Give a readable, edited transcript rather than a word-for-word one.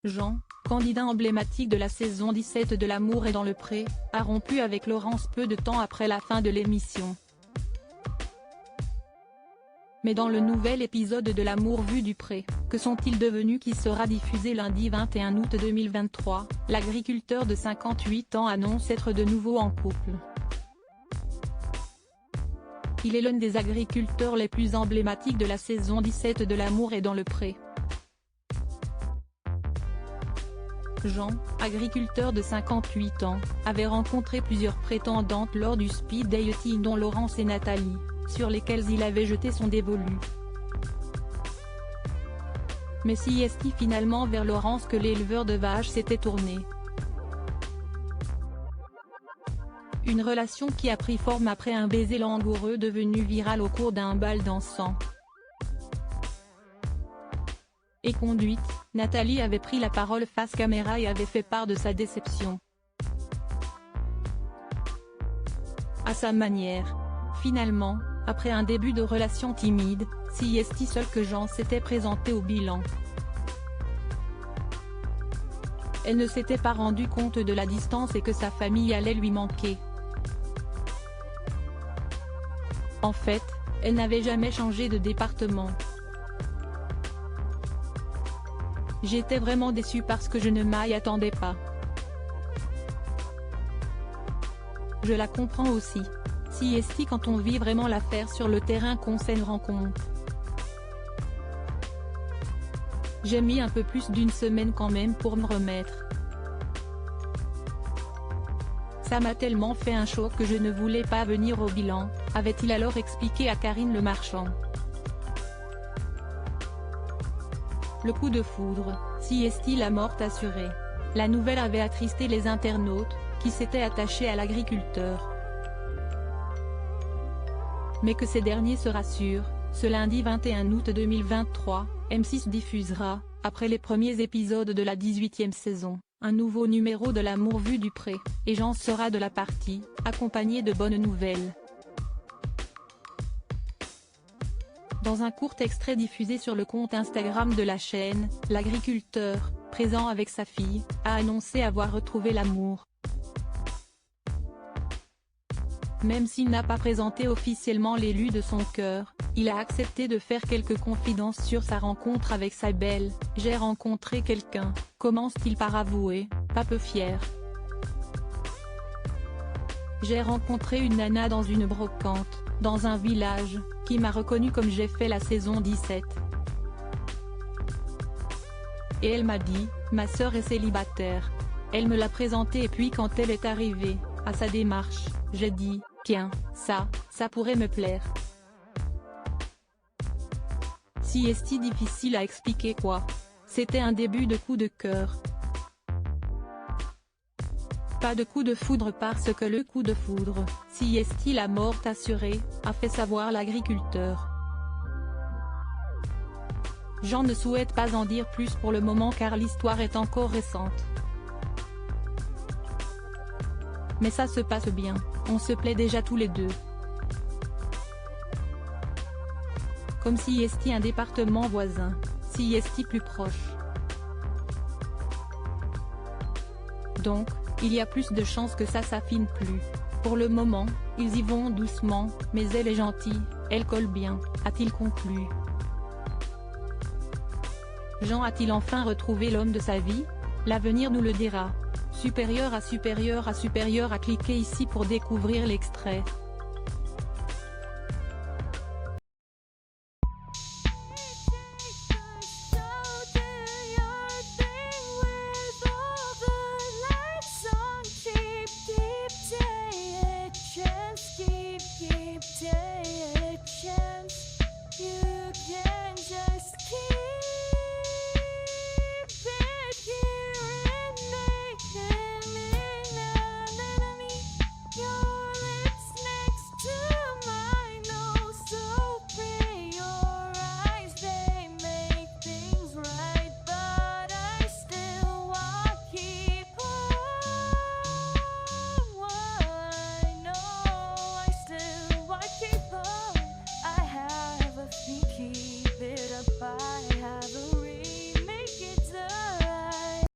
Jean, candidat emblématique de la saison 17 de L'amour est dans le pré, a rompu avec Laurence peu de temps après la fin de l'émission. Mais dans le nouvel épisode de L'amour vu du pré, que sont-ils devenus qui sera diffusé lundi 21 août 2023, l'agriculteur de 58 ans annonce être de nouveau en couple. Il est l'un des agriculteurs les plus emblématiques de la saison 17 de L'amour est dans le pré. Jean, agriculteur de 58 ans, avait rencontré plusieurs prétendantes lors du speed dating dont Laurence et Nathalie, sur lesquelles il avait jeté son dévolu. Mais si est-il finalement vers Laurence que l'éleveur de vaches s'était tourné. Une relation qui a pris forme après un baiser langoureux devenu viral au cours d'un bal dansant. Et conduite, Nathalie avait pris la parole face caméra et avait fait part de sa déception. À sa manière. Finalement, après un début de relation timide, si est-il seul que Jean s'était présenté au bilan. Elle ne s'était pas rendu compte de la distance et que sa famille allait lui manquer. En fait, elle n'avait jamais changé de département. J'étais vraiment déçue parce que je ne m'y attendais pas. Je la comprends aussi. Si est-il quand on vit vraiment l'affaire sur le terrain qu'on se rend compte. J'ai mis un peu plus d'une semaine quand même pour me remettre. Ça m'a tellement fait un choc que je ne voulais pas venir au bilan, avait-il alors expliqué à Karine Le Marchand. Le coup de foudre, si est-il la mort assurée. La nouvelle avait attristé les internautes, qui s'étaient attachés à l'agriculteur. Mais que ces derniers se rassurent, ce lundi 21 août 2023, M6 diffusera, après les premiers épisodes de la 18e saison, un nouveau numéro de L'amour vu du pré, et Jean sera de la partie, accompagné de bonnes nouvelles. Dans un court extrait diffusé sur le compte Instagram de la chaîne, l'agriculteur, présent avec sa fille, a annoncé avoir retrouvé l'amour. Même s'il n'a pas présenté officiellement l'élu de son cœur, il a accepté de faire quelques confidences sur sa rencontre avec sa belle. J'ai rencontré quelqu'un, commence-t-il par avouer, pas peu fier. J'ai rencontré une nana dans une brocante, dans un village, qui m'a reconnu comme j'ai fait la saison 17. Et elle m'a dit, ma sœur est célibataire. Elle me l'a présenté et puis quand elle est arrivée, à sa démarche, j'ai dit, tiens, ça pourrait me plaire. Si est-il difficile à expliquer quoi. C'était un début de coup de cœur. Pas de coup de foudre parce que le coup de foudre, si est-il la mort assurée, a fait savoir l'agriculteur. Jean ne souhaite pas en dire plus pour le moment car l'histoire est encore récente. Mais ça se passe bien, on se plaît déjà tous les deux. Comme si est-il un département voisin, si est-il plus proche. Donc, il y a plus de chances que ça s'affine plus. Pour le moment, ils y vont doucement, mais elle est gentille, elle colle bien, a-t-il conclu. Jean a-t-il enfin retrouvé l'homme de sa vie? L'avenir nous le dira. Supérieur à cliquez ici pour découvrir l'extrait. Keep